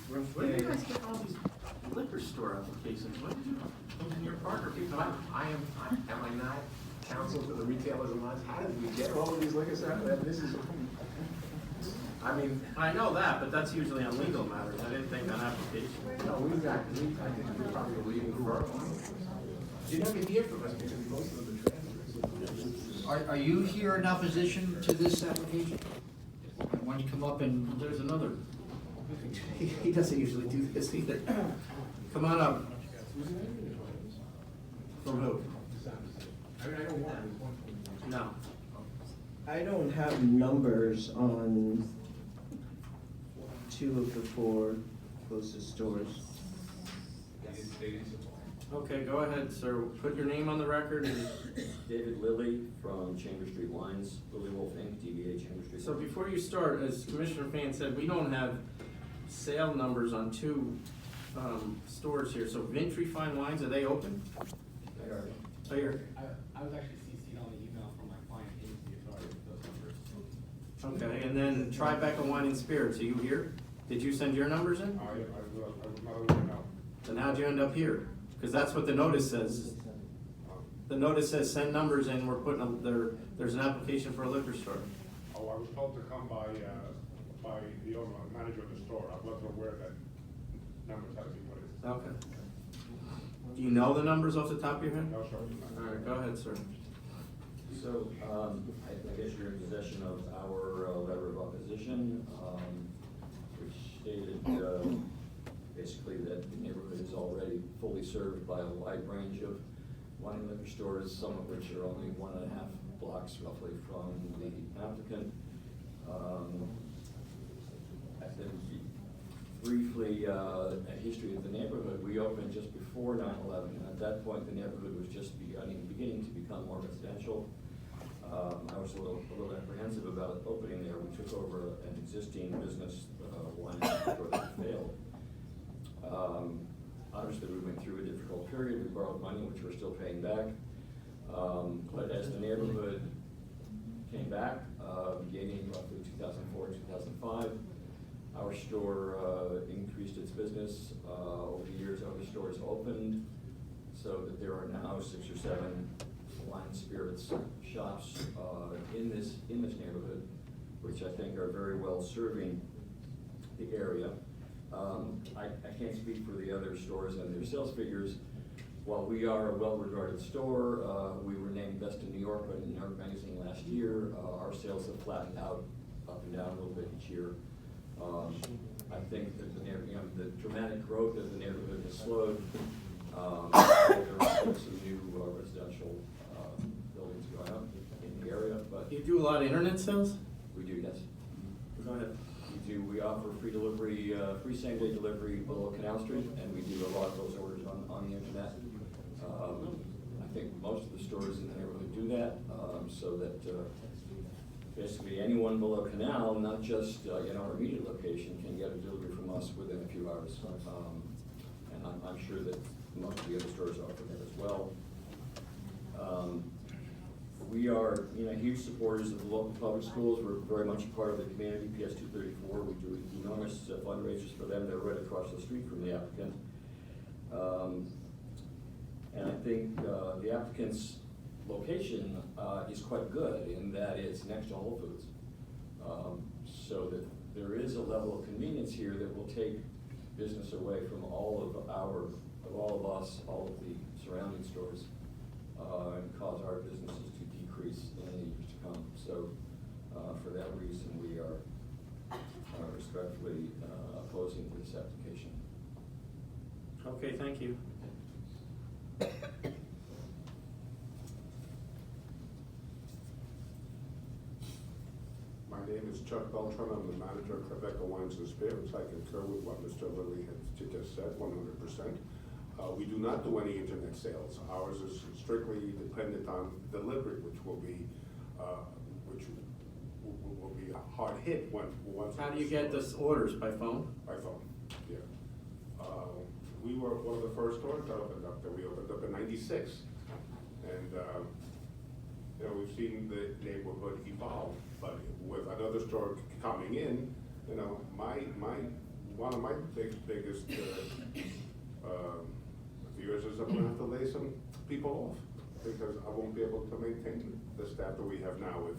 Where do you guys get all these liquor store applications? What did you, in your partner, people, am I not counsel to the retailers and lines? How did we get all of these liquor stores? This is, I mean, I know that, but that's usually on legal matters. I didn't think on application. No, I think we're probably the leading firm. You never hear from us because most of them are transfers. Are you here in opposition to this application? Why don't you come up and, There's another. He doesn't usually do this either. Come on up. From who? No. I don't have numbers on 2 of the 4 closest stores. Okay, go ahead, sir. Put your name on the record. David Lilly from Chamber Street Wines, Lilly Wolf Inc., DBA Chamber Street. So before you start, as Commissioner Fan said, we don't have sale numbers on 2 stores here. So Vintry Fine Wines, are they open? They are. Oh, you're, I was actually CC'd on the email from my client, he's the authority with those numbers. okay, and then Tribeca Wine and Spirits, are you here? Did you send your numbers in? I would not even know. Then how'd you end up here? Because that's what the notice says. The notice says send numbers in, we're putting them, there's an application for a liquor store. Oh, I was told to come by the owner, manager of the store. I wasn't aware that numbers had to be put in. Okay. Do you know the numbers off the top of your head? No, sir. All right, go ahead, sir. So, I guess you're in possession of our letter of opposition, which stated basically that the neighborhood is already fully served by a wide range of wine and liquor stores, some of which are only 1.5 blocks roughly from the applicant. I think briefly, a history of the neighborhood. We opened just before 9/11, and at that point, the neighborhood was just beginning to become more residential. I was a little apprehensive about opening there. We took over an existing business, wine and liquor store that failed. Obviously, we went through a difficult period. We borrowed money, which we're still paying back. But as the neighborhood came back, beginning roughly 2004, 2005, our store increased its business. Over the years, other stores opened, so that there are now 6 or 7 wine and spirits shops in this neighborhood, which I think are very well serving the area. I can't speak for the other stores and their sales figures. While we are a well-regarded store, we were named Best in New York by New York Magazine last year. Our sales have flattened out, up and down a little bit each year. I think that the dramatic growth of the neighborhood has slowed. There are some new residential buildings going up in the area, but You do a lot of internet sales? we do, yes. Go ahead. We offer free delivery, free same-day delivery below Canal Street, and we do a lot of those orders on the internet. I think most of the stores in the neighborhood do that, so that basically anyone below Canal, not just in our immediate location, can get a delivery from us within a few hours. And I'm sure that most of the other stores offer that as well. We are, huge supporters of the local public schools. We're very much a part of the community. PS 234, we do enormous fundraisers for them. They're right across the street from the applicant. And I think the applicant's location is quite good in that it's next to Whole Foods. So that there is a level of convenience here that will take business away from all of us, all of the surrounding stores, and cause our businesses to decrease in the years to come. So for that reason, we are respectfully opposing this application. Okay, thank you. My name is Chuck Beltran. I'm the manager of Tribeca Wines and Spirits. I concur with what Mr. Lilly has just said, 100%. We do not do any internet sales. Ours is strictly dependent on delivery, which will be a hard hit once. How do you get the orders, by phone? By phone, yeah. We were one of the first stores that opened up there. We opened up in '96, and we've seen the neighborhood evolve. But with another store coming in, my one of my biggest fears is I'm gonna have to lay some people off, because I won't be able to maintain the staff that we have now if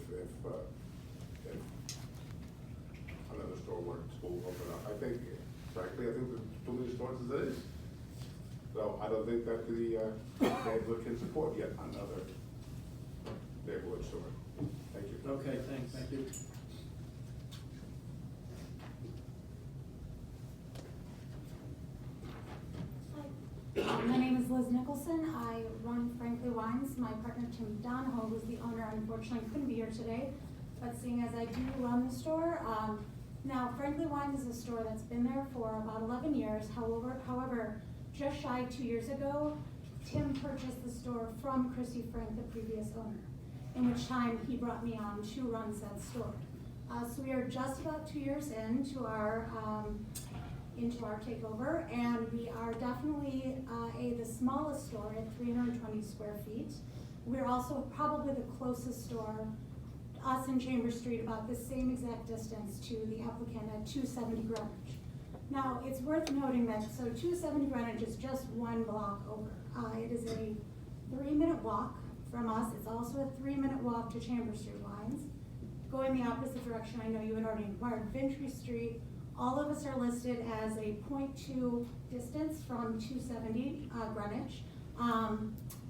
another store were to open up. Frankly, I think there's too many stores as it is. So I don't think that the neighborhood can support yet another neighborhood store. Thank you. Okay, thanks. Thank you. Hi. My name is Liz Nicholson. I run Frankly Wines. My partner Tim Donahoe, who's the owner, unfortunately couldn't be here today. But seeing as I do run the store, now Frankly Wines is a store that's been there for about 11 years. However, just shy 2 years ago, Tim purchased the store from Christy Frank, the previous owner, in which time he brought me on to run said store. So we are just about 2 years into our takeover, and we are definitely the smallest store at 320 square feet. We're also probably the closest store, us in Chambers Street, about the same exact distance to the applicant at 270 Greenwich. Now, it's worth noting that, so 270 Greenwich is just one block over. It is a 3-minute walk from us. It's also a 3-minute walk to Chambers Street Wines. Going the opposite direction, I know you had already inquired, Vintry Street. All of us are listed as a 0.2 distance from 270 Greenwich.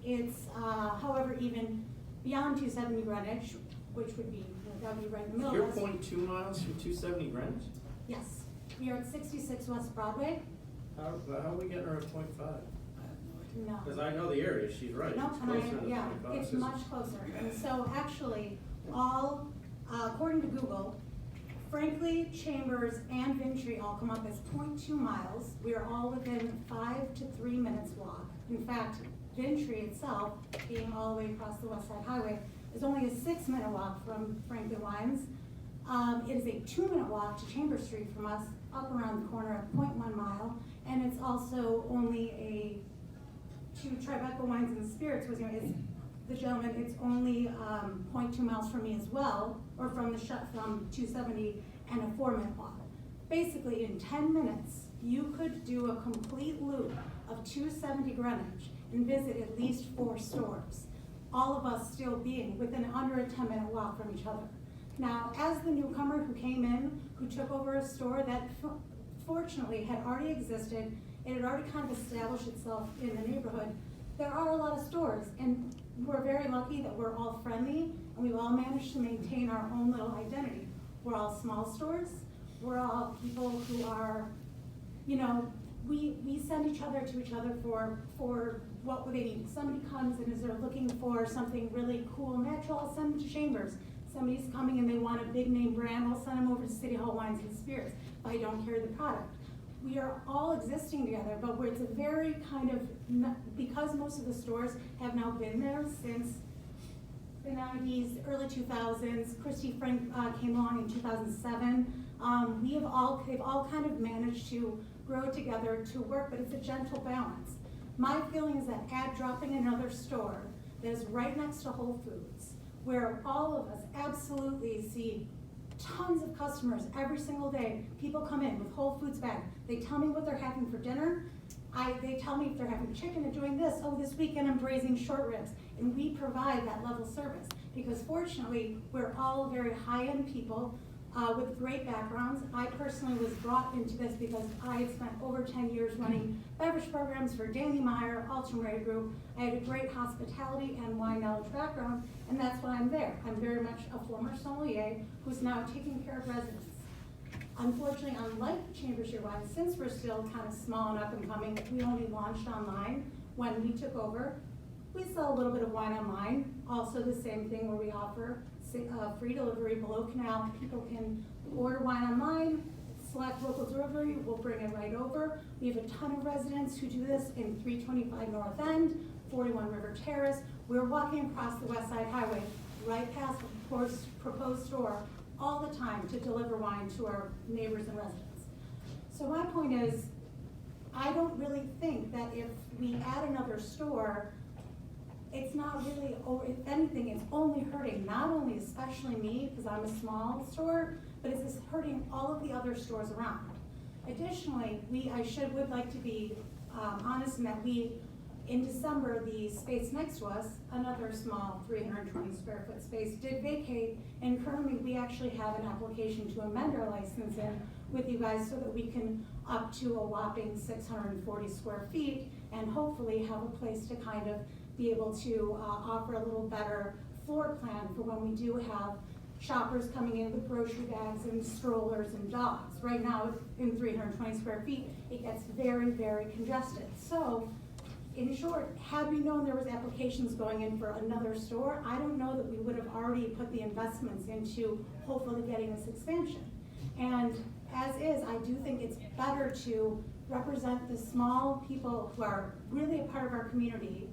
It's, however, even beyond 270 Greenwich, which would be, that would be right in the middle. You're That's- 0.2 miles from 270 Greenwich? Yes, we are at 66 West Broadway. How are we getting her at 0.5? No. Because I know the area, she's right. No, It's and closer to yeah, 0.5. it's much closer. And so actually, all, according to Google, Frankly, Chambers, and Vintry all come up as 0.2 miles. We are all within 5 to 3 minutes walk. In fact, Vintry itself, being all the way across the West Side Highway, is only a 6-minute walk from Frankly Wines. It is a 2-minute walk to Chambers Street from us, up around the corner at 0.1 mile. And it's also only to Tribeca Wines and Spirits, was the gentleman, it's only 0.2 miles from me as well, or from from 270, and a 4-minute walk. Basically, in 10 minutes, you could do a complete loop of 270 Greenwich and visit at least 4 stores, all of us still being within under a 10-minute walk from each other. Now, as the newcomer who came in, who took over a store that fortunately had already existed, it had already kind of established itself in the neighborhood, there are a lot of stores, and we're very lucky that we're all friendly, and we've all managed to maintain our own little identity. We're all small stores, we're all people who are, you know, we send each other to each other for what they need. Somebody comes and is they're looking for something really cool and natural, I'll send them to Chambers. Somebody's coming and they want a big name brand, I'll send them over to City Hall Wines and Spirits if I don't carry the product. We are all existing together, but where it's a very kind of, because most of the stores have now been there since the 90s, early 2000s, Christy Frank came along in 2007. They've all kind of managed to grow together to work, but it's a gentle balance. My feeling is that dropping another store that is right next to Whole Foods, where all of us absolutely see tons of customers every single day. People come in with Whole Foods bag. They tell me what they're having for dinner. They tell me if they're having chicken and doing this. Oh, this weekend I'm braising short ribs. And we provide that level of service because fortunately we're all very high-end people with great backgrounds. I personally was brought into this because I had spent over 10 years running beverage programs for Danny Meyer, Alton Group. I had a great hospitality and wine knowledge background, and that's why I'm there. I'm very much a former sommelier who's now taking care of residents. Unfortunately, unlike Chambers Street Wines, since we're still kind of small and up and coming, we only launched online when we took over. We sell a little bit of wine online, also the same thing where we offer free delivery below canal. People can order wine online, select local delivery, we'll bring it right over. We have a ton of residents who do this in 325 North End, 41 River Terrace. We're walking across the West Side Highway, right past the proposed store, all the time to deliver wine to our neighbors and residents. So my point is, I don't really think that if we add another store, it's not really, or if anything, it's only hurting, not only especially me, because I'm a small store, but it's hurting all of the other stores around. Additionally, would like to be honest in that in December, the space next to us, another small 320 square foot space, did vacate, and currently we actually have an application to amend our license in with you guys so that we can up to a whopping 640 square feet and hopefully have a place to kind of be able to offer a little better floor plan for when we do have shoppers coming in with grocery bags and strollers and dogs. Right now, in 320 square feet, it gets very, very congested. So, in short, had we known there was applications going in for another store, I don't know that we would have already put the investments into hopefully getting this expansion. And as is, I do think it's better to represent the small people who are really a part of our community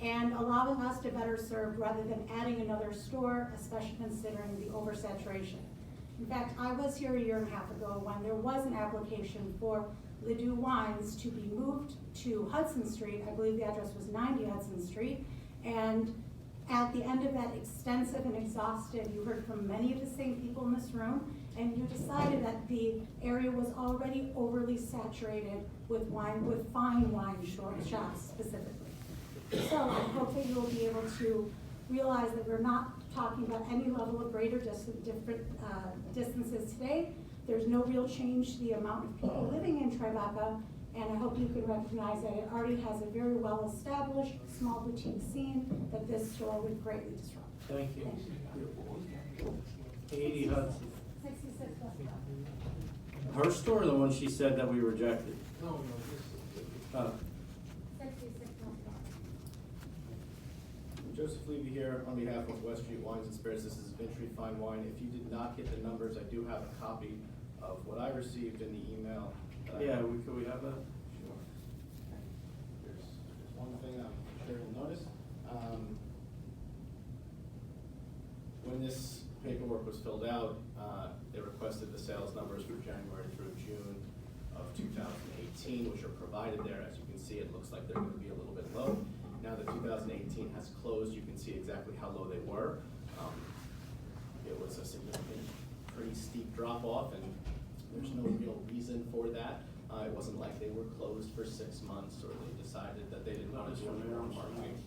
and allowing us to better serve rather than adding another store, especially considering the oversaturation. In fact, I was here a year and a half ago when there was an application for Ledoux Wines to be moved to Hudson Street. I believe the address was 90 Hudson Street. And at the end of that extensive and exhaustive, you heard from many of the same people in this room, and you decided that the area was already overly saturated with wine, with fine wine shops specifically. So I hope that you will be able to realize that we're not talking about any level of greater different distances today. There's no real change to the amount of people living in Tribeca, and I hope you can recognize that it already has a very well-established small boutique scene that this store would greatly disrupt. Thank you. 80 Hudson. 66 West Broad. Her store or the one she said that we rejected? No, this is. 66 West Broad. Joseph Levy here on behalf of West Street Wines and Spirits. This is Vintry Fine Wine. If you did not get the numbers, I do have a copy of what I received in the email. Yeah, could we have that? Sure. There's one thing I'm sure you'll notice. When this paperwork was filled out, they requested the sales numbers for January through June of 2018, which are provided there. As you can see, it looks like they're going to be a little bit low. Now that 2018 has closed, you can see exactly how low they were. It was a significant, pretty steep drop off, and there's no real reason for that. It wasn't like they were closed for 6 months or they decided that they didn't want to do any more marketing.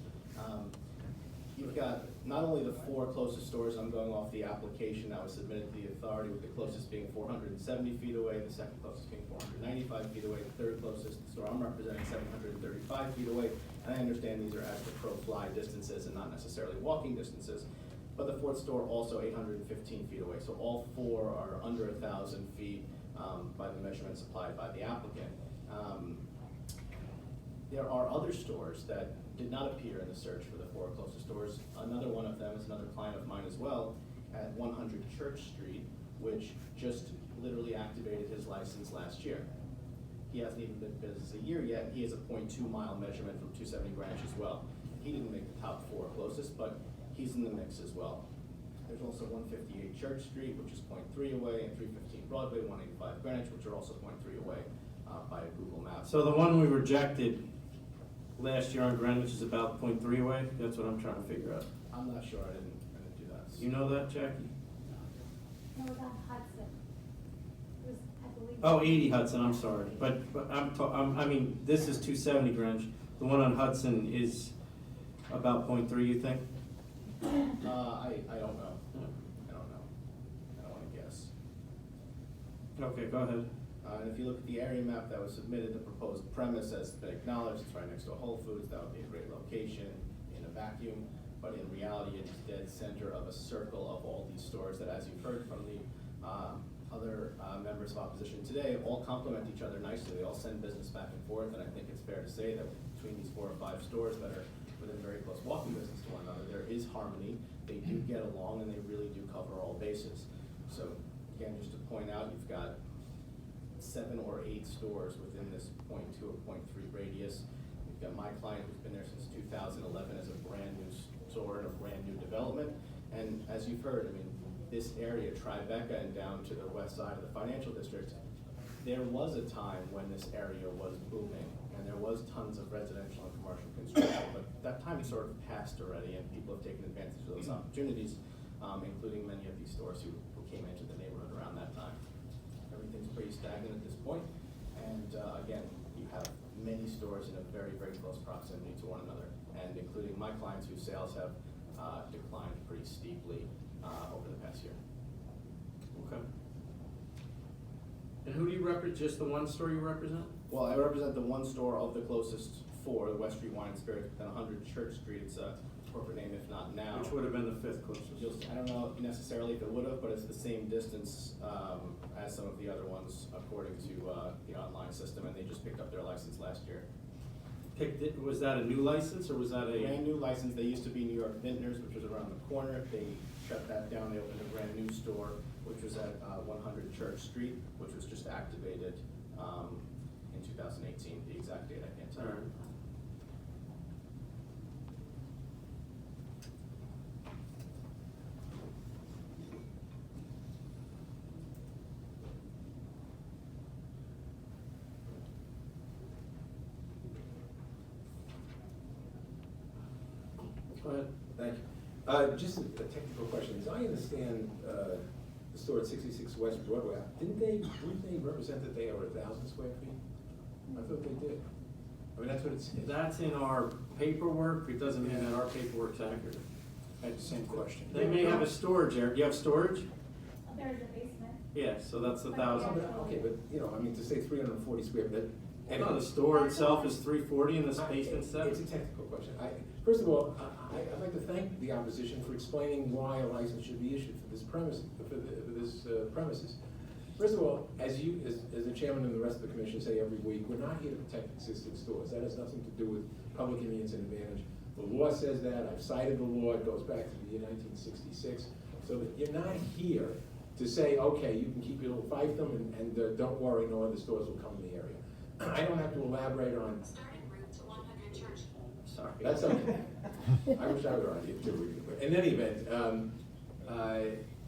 You've got not only the 4 closest stores, I'm going off the application that was submitted to the authority, with the closest being 470 feet away, the second closest being 495 feet away, the third closest store I'm representing 735 feet away. And I understand these are as the crow fly distances and not necessarily walking distances. But the 4th store also 815 feet away. So all 4 are under 1,000 feet by the measurements supplied by the applicant. There are other stores that did not appear in the search for the 4 closest stores. Another one of them is another client of mine as well at 100 Church Street, which just literally activated his license last year. He hasn't even been in business a year yet. He has a 0.2 mile measurement from 270 Greenwich as well. He didn't make the top 4 closest, but he's in the mix as well. There's also 158 Church Street, which is 0.3 away, and 315 Broadway, 185 Greenwich, which are also 0.3 away by Google Maps. So the one we rejected last year on Greenwich is about 0.3 away? That's what I'm trying to figure out. I'm not sure, I didn't do that. You know that, Jackie? No, it was on Hudson. It was, I believe. Oh, 80 Hudson, I'm sorry. But I mean, this is 270 Greenwich. The one on Hudson is about 0.3, you think? I don't know. I don't know. I don't want to guess. Okay, go ahead. And if you look at the area map that was submitted, the proposed premise has been acknowledged. It's right next to a Whole Foods. That would be a great location in a vacuum. But in reality, it's dead center of a circle of all these stores that, as you've heard from the other members of opposition today, all complement each other nicely. They all send business back and forth, and I think it's fair to say that between these 4 or 5 stores that are within very close walking distance to one another, there is harmony. They do get along, and they really do cover all bases. So again, just to point out, you've got 7 or 8 stores within this 0.2 or 0.3 radius. You've got my client who's been there since 2011 as a brand new store in a brand new development. And as you've heard, I mean, this area, Tribeca and down to the west side of the financial district, there was a time when this area was booming and there was tons of residential and commercial construction, but that time sort of passed already and people have taken advantage of those opportunities, including many of these stores who came into the neighborhood around that time. Everything everything's pretty stagnant at this point. And again, you have many stores in a very, very close proximity to one another, and including my clients whose sales have declined pretty steeply over the past year. Okay. And who do you represent, just the one store you represent? Well, I represent the one store of the closest four, the West Street Wine and Spirits, within 100 Church Street. It's a corporate name, if not now. Which would have been the fifth closest. I don't know necessarily if it would have, but it's the same distance as some of the other ones according to the online system, and they just picked up their license last year. Was that a new license, or was that a? Brand new license. They used to be New York Vintners, which was around the corner. They shut that down. They opened a brand new store, which was at 100 Church Street, which was just activated in 2018. The exact date I can't tell you. Go ahead. Thank you. Just a technical question. As I understand, the store at 66 West Broadway, wouldn't they represent that they are 1,000 square feet? I thought they did. I mean, that's what it says. That's in our paperwork, it doesn't mean that our paperwork's accurate. I had the same question. They may have a storage area, do you have storage? There's a basement. Yeah, so that's Oh, 1,000. but- Okay, but, you know, I mean, to say 340 square, but. No, the store itself is 340 and the basement's It's a 7. technical question. First of all, I'd like to thank the opposition for explaining why a license should be issued for this premise, for this premises. First of all, as the chairman and the rest of the commission say every week, we're not here to protect existing stores. That has nothing to do with public convenience and advantage. The law says that. I've cited the law. It goes back to the year 1966. So that you're not here to say, okay, you can keep your little fiefdom and don't worry, no other stores will come in the area. I don't have to elaborate on. Starting route to 100 Church. Sorry. That's okay. I wish I were on here too. In any event,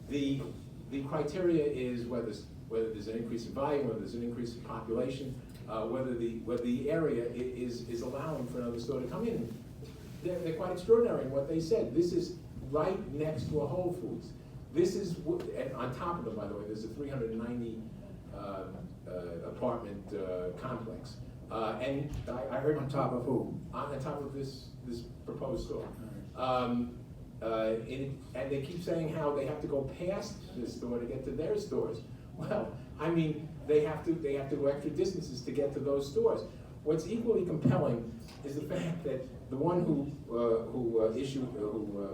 the criteria is whether there's an increase in volume, whether there's an increase in population, whether the area is allowing for another store to come in. They're quite extraordinary in what they said. This is right next to a Whole Foods. This is, and on top of them, by the way, there's a 390 apartment complex. And I heard. On top of who? On top of this proposed store. And they keep saying how they have to go past this store to get to their stores. Well, I mean, they have to go extra distances to get to those stores. What's equally compelling is the fact that the one who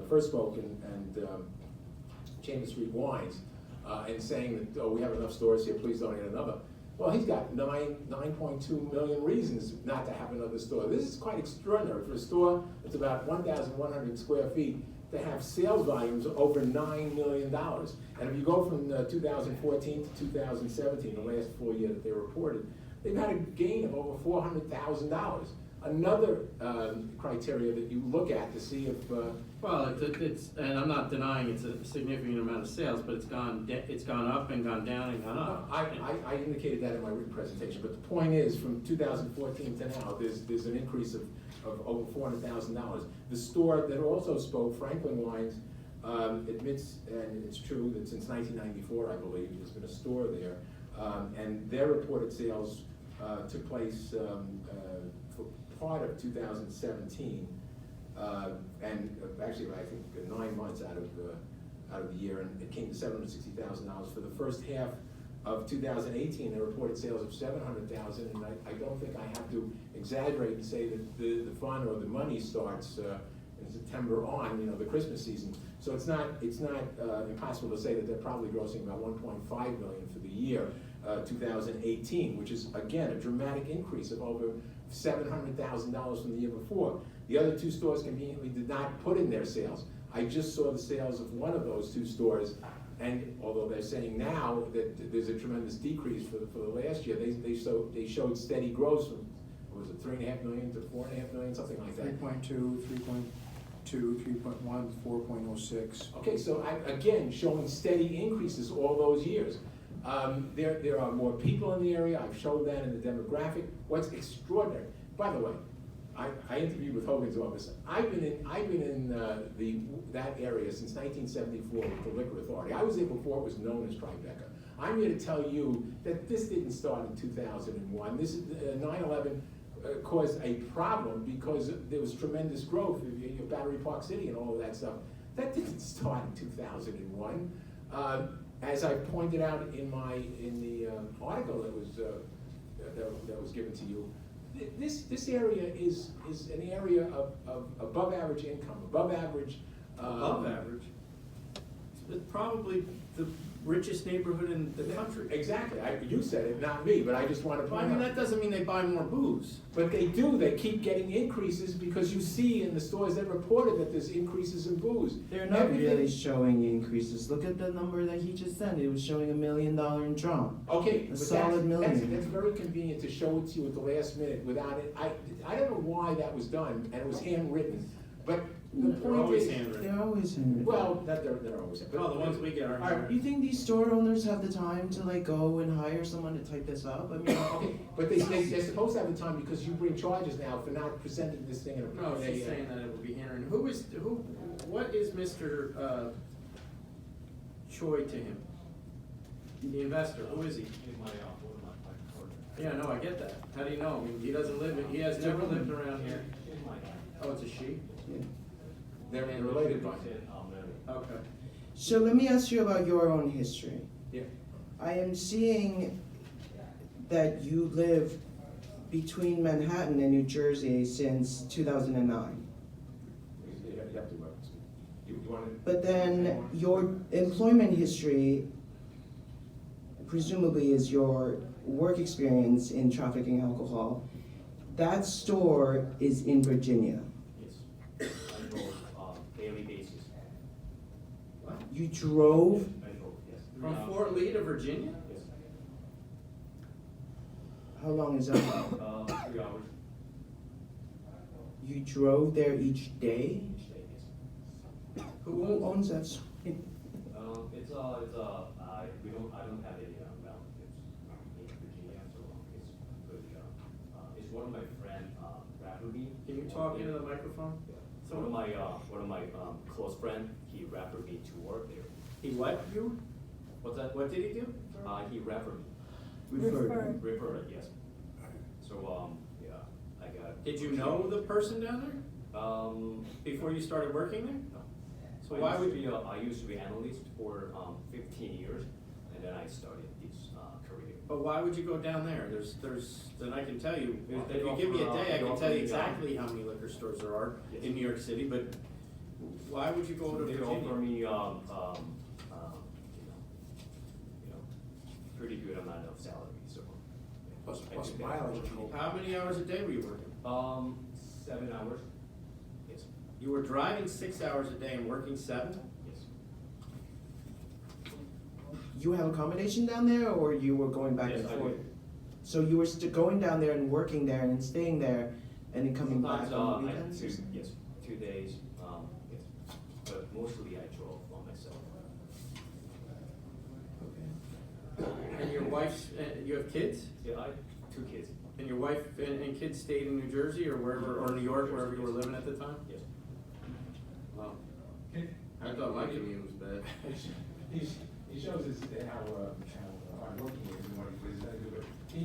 first spoke and Chambers Street Wines, and saying that, oh, we have enough stores here, please don't add another. Well, he's got 9.2 million reasons not to have another store. This is quite extraordinary for a store that's about 1,100 square feet to have sales volumes of over $9 million. And if you go from 2014 to 2017, the last full year that they reported, they've had a gain of over $400,000. Another criteria that you look at to see if Well, it's, and I'm not denying it's a significant amount of sales, but it's gone up and gone down and gone up. I indicated that in my written presentation, but the point is, from 2014 to now, there's an increase of over $400,000. The store that also spoke, Franklin Wines, admits, and it's true, that since 1994, I believe, there's been a store there, and their reported sales took place for part of 2017, and actually, I think 9 months out of the year, and it came to $760,000 for the first half of 2018. They reported sales of $700,000, and I don't think I have to exaggerate and say that the fun or the money starts in September on, you know, the Christmas season. So it's not impossible to say that they're probably grossing about $1.5 million for the year 2018, which is again a dramatic increase of over $700,000 from the year before. The other two stores conveniently did not put in their sales. I just saw the sales of one of those two stores, and although they're saying now that there's a tremendous decrease for the last year, they showed steady growth from, what was it, 3.5 million to 4.5 million, something like that. 3.2, 3.2, 3.1, 4.06. Okay, so again, showing steady increases all those years. There are more people in the area. I've showed that in the demographic. What's extraordinary, by the way, I interviewed with Hogan's office. I've been in that area since 1974 with the Liquor Authority. I was there before it was known as Tribeca. I'm here to tell you that this didn't start in 2001. This is, 9/11 caused a problem because there was tremendous growth in Battery Park City and all of that stuff. That didn't start in 2001. As I pointed out in the article that was given to you, this area is an area of above average income, above average. Above average. It's probably the richest neighborhood in the country. Exactly, you said it, not me, but I just want to But I point mean, out. that doesn't mean they buy more booze. But they do, they keep getting increases because you see in the stores that reported that there's increases in booze. They're not Everything- really showing increases. Look at the number that he just sent. It was showing $1 million in drop. Okay, A but solid million. that's very convenient to show it to you at the last minute without it. I don't know why that was done, and it was handwritten, but the They're point always is. handwritten. They're always in. Well, that they're always. but- Oh, the ones we get aren't All right, handwritten. You think these store owners have the time to like go and hire someone to type this up? I mean, Okay, but they're supposed to have the time because you bring charges now for not presenting this thing in a. No, she's saying that it would be handwritten. What is Mr. Choi to him? The investor, who is he? Yeah, no, I get that. How do you know? I mean, he doesn't live, he has never lived around here. Oh, it's a she? They're related by. Okay. so let me ask you about your own history. Yeah. I am seeing that you live between Manhattan and New Jersey since 2009. You have to, you want to. But then your employment history presumably is your work experience in trafficking alcohol. That store is in Virginia. Yes, I go daily basis. What? You drove, I go, yes. From Fort Lee to Virginia? Yes. how long is that? 3 hours You drove there each day? each day, yes. Who owns that store? I don't have any relatives in Virginia, so it's good. It's one of my friend, Rafferty. Can you talk into the microphone? So one of my close friend, he referred me to work there. He what you? What's that? What did he do? He referred me. Referred. Referred, yes. So, yeah, I got. Did you know the person down there before you started working there? No. So why would you? I used to be analyst for 15 years, and then I started this career. But why would you go down there? Then I can tell you, Well, if you give me a day, I can tell you they offer me, exactly how many liquor stores there are Yes. in New York City, but why would you go to They Virginia? offer me, pretty good amount of salary, so. Plus I took that mileage. opportunity. How many hours a day were you working? 7 hours. Yes, You were driving 6 hours a day and working 7? yes. You have accommodation down there, or you were going back Yes, and I forth? did. So you were going down there and working there and staying there, and then coming back Sometimes, on the I had weekends? yes, 2 days, yes. But mostly I drove for myself. And your wife's, you have kids? Yeah, I have 2 kids. And your wife and kids stayed in New Jersey or wherever, or New York, wherever you were living at the time? Yes. Wow. I thought my commute was bad. He shows us how hardworking he is and what he's going to do. Can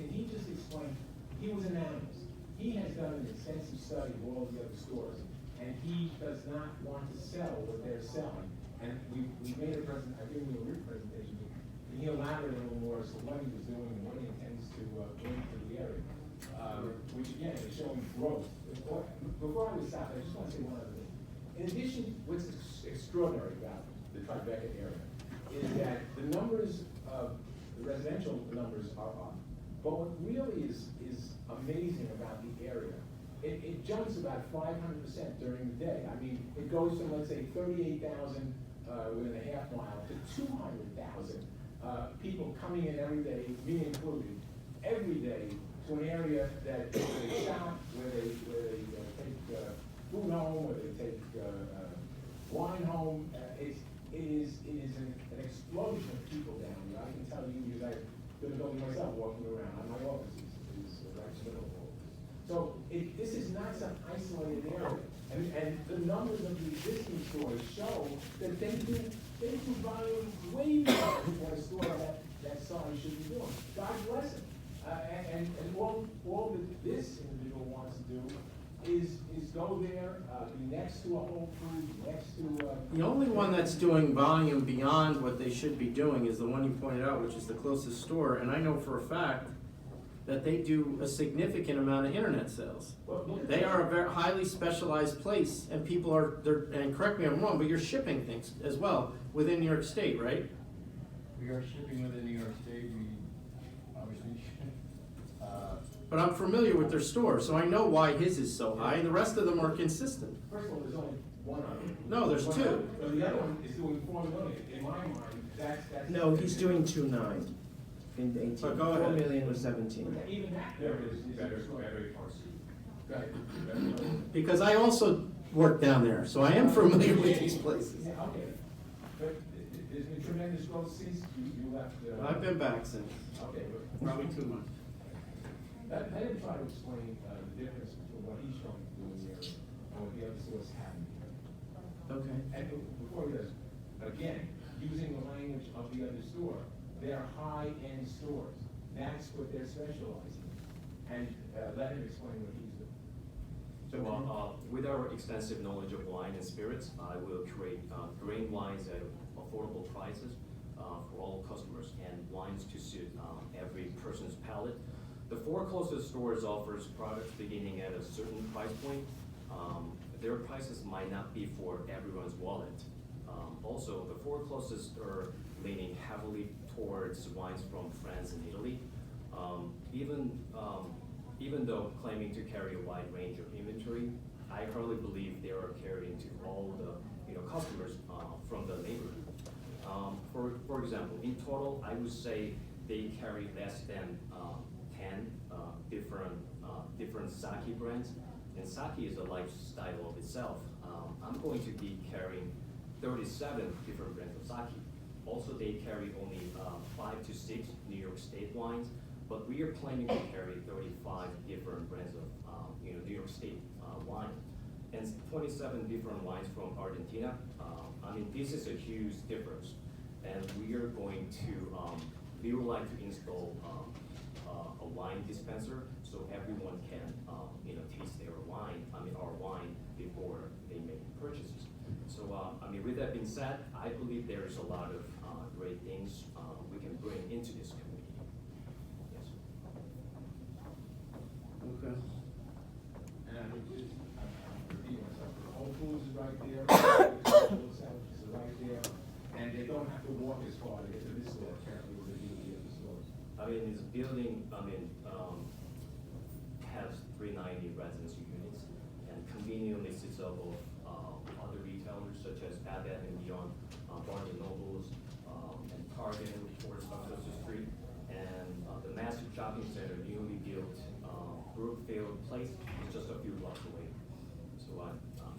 he just explain, he was an analyst. He has done an extensive study of all the other stores, and he does not want to sell what they're selling. And we made a I've given you a written presentation. Can you elaborate a little more as to what he was doing and what he intends to bring to the area? Which again is showing growth. Before I stop, I just want to say one other thing. In addition, what's extraordinary about the Tribeca area is that the numbers of the residential numbers are up. But what really is amazing about the area, it jumps about 500% during the day. I mean, it goes from, let's say, 38,000 within a half mile to 200,000 people coming in every day, me included, every day to an area that they shop, where they take food home, where they take wine home. It is an explosion of people down here. I can tell you because I've been building myself, walking around. My office is right in the middle of all this. So this is not some isolated area. And the numbers of the existing stores show that they do they do volume way more than what a store that size should be doing. God bless him. And all that this individual wants to do is go there, be next to a Whole Foods, next to, The only one that's doing volume beyond what they should be doing is the one you pointed out, which is the closest store, and I know for a fact that they do a significant amount of internet sales. They are a very highly specialized place, and people are, and correct me if I'm wrong, but you're shipping things as well within New York State, right? We are shipping within New York State, we obviously ship. But I'm familiar with their store, so I know why his is so high, and the rest of them are consistent. first of all, there's only one of them. No, there's two. But the other one is doing 4 million. In my mind, that's. No, he's doing 2.9 in 18. But go ahead. 4 million was 17. Even that there is better, Go ahead. Because I also work down there, so I am familiar with these places. Yeah, okay. But there's been tremendous growth since you left. I've been back since, Okay, but probably 2 months. let him try to explain the difference between what he's trying to do here and what the other stores have here. Okay. And before he does, again, using the language of the other store, they're high-end stores. That's what they're specializing in. And let him explain what he's doing. So, with our extensive knowledge of wine and spirits, I will create grain wines at affordable prices for all customers, and wines to suit every person's palate. The 4 closest stores offers products beginning at a certain price point. Their prices might not be for everyone's wallet. Also, the 4 closest are leaning heavily towards wines from France and Italy. Even though claiming to carry a wide range of inventory, I hardly believe they are carrying to all the customers from the neighborhood. For example, in total, I would say they carry less than 10 different sake brands, and sake is a lifestyle of itself. I'm going to be carrying 37 different brands of sake. Also, they carry only 5 to 6 New York State wines, but we are planning to carry 35 different brands of New York State wine, and 27 different wines from Argentina. I mean, this is a huge difference, and we are going to, we would like to install a wine dispenser so everyone can, taste their wine, our wine before they make purchases. So, with that being said, I believe there is a lot of great things we can bring into this community. Yes. Okay. And I'm repeating myself, Whole Foods is right there, sandwiches are right there, and they don't have to walk as far to get to this store, apparently, where they do the other stores. This building, has 390 residence units and conveniently sits up of other retailers such as Bed Bath & Beyond, Barnes & Nobles, and Target, of course, on Custer Street, and the massive shopping center, newly built Brookfield Place, is just a few blocks away. So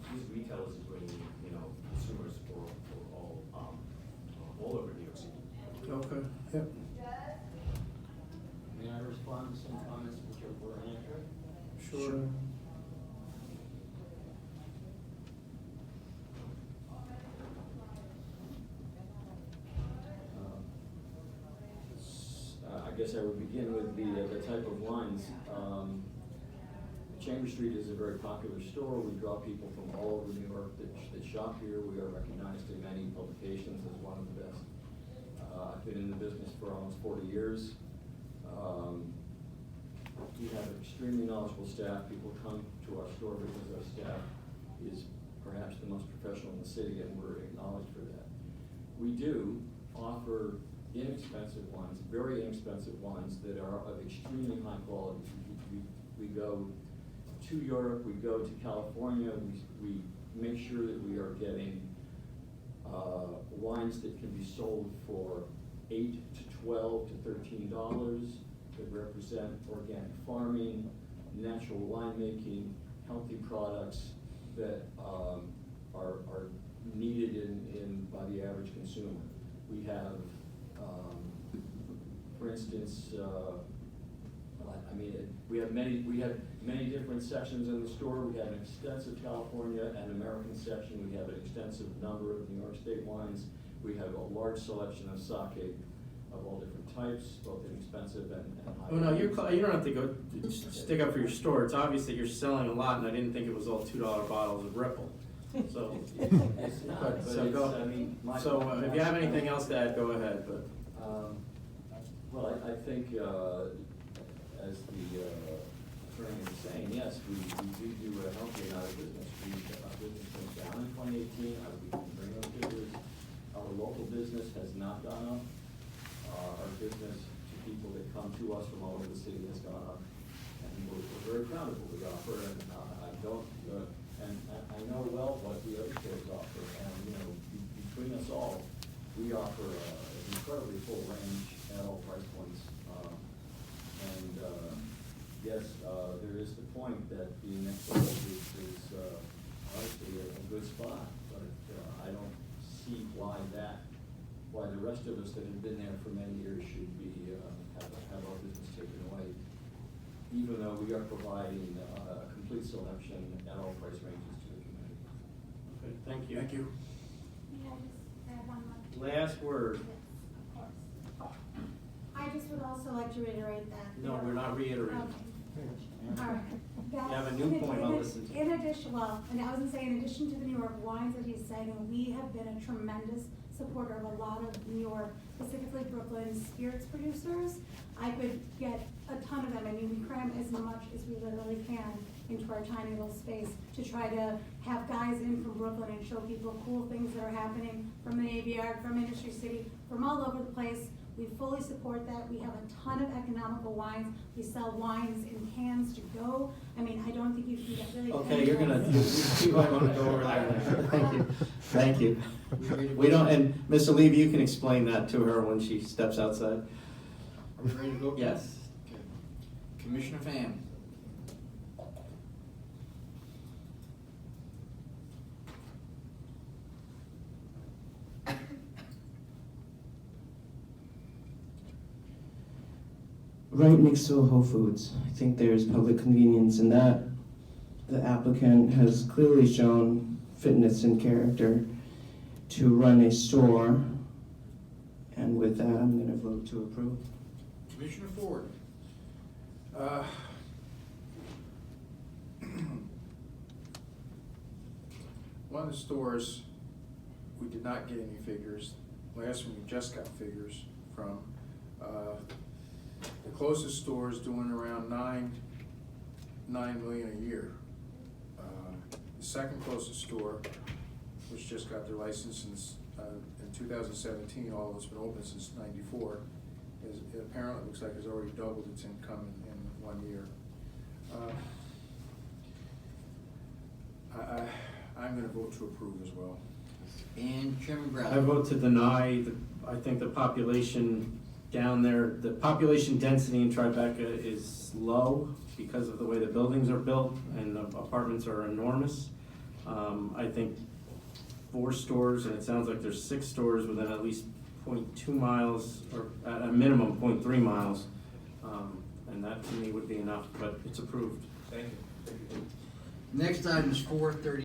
these retailers is bringing, consumers for all over New York City. Okay. Yep. May I respond to some comments which were answered? Sure. I guess I would begin with the type of wines. Chambers Street is a very popular store. We draw people from all over New York that shop here. We are recognized in many publications as one of the best. I've been in the business for almost 40 years. We have an extremely knowledgeable staff. People come to our store because our staff is perhaps the most professional in the city, and we're acknowledged for that. We do offer inexpensive wines, very inexpensive wines that are of extremely high quality. We go to Europe, we go to California, we make sure that we are getting wines that can be sold for $8 to $12 to $13 that represent organic farming, natural winemaking, healthy products that are needed by the average consumer. We have, for instance, we have many different sections in the store. We have an extensive California and American section. We have an extensive number of New York State wines. We have a large selection of sake of all different types, both inexpensive and high. Oh, no, you don't have to go stick up for your store. It's obvious that you're selling a lot, and I didn't think it was all $2 bottles of Ripple. So, It's not, but so it's, go, I mean, my. so if you have anything else to add, go ahead, but. Well, I think, as the attorney was saying, yes, we do a healthy amount of business. Our business went down in 2018, we can bring those figures. Our local business has not gone up. Our business to people that come to us from all over the city has gone up. And we're very proud of what we offer, and I don't, and I know well what the other stores offer. And, you know, between us all, we offer an incredibly full range at all price points. Yes, there is the point that being next to Whole Foods is obviously a good spot, but I don't see why the rest of us that have been there for many years should be, have our business taken away, even though we are providing a complete selection at all price ranges to the community. Okay, thank you. Thank you. May I just add one more? Last word. Yes, of course. I just would also like to reiterate that. No, we're not reiterating. Okay. All right. You have a new point I'll listen to. In addition, well, and I was gonna say, in addition to the New York wines that he's saying, we have been a tremendous supporter of a lot of New York, specifically Brooklyn spirits producers. I could get a ton of them. I mean, we cram as much as we literally can into our tiny little space to try to have guys in from Brooklyn and show people cool things that are happening from the Navy Yard, from Industry City, from all over the place. We fully support that. We have a ton of economical wines. We sell wines in cans to go. I mean, I don't think you can get really. Okay, you're gonna, you might wanna go over there. Thank you. Thank you. We don't, and Ms. Levy, you can explain that to her when she steps outside. Are we ready to vote? Yes. Okay. Commissioner Pham. Right next to a Whole Foods. I think there's public convenience in that. The applicant has clearly shown fitness and character to run a store. And with that, I'm gonna vote to approve. Commissioner Ford. One of the stores, we did not get any figures. Last one, we just got figures from. The closest store is doing around $9 million a year. The second closest store, which just got their license in 2017, although it's been open since '94, it apparently looks like it's already doubled its income in 1 year. I'm gonna vote to approve as well. And Chairman I Brown. vote to deny. I think the population down there, the population density in Tribeca is low because of the way the buildings are built and the apartments are enormous. I think 4 stores, and it sounds like there's 6 stores within at least 0.2 miles, or at a minimum 0.3 miles. And that to me would be enough, but it's approved. Thank you. Next item is 4:30.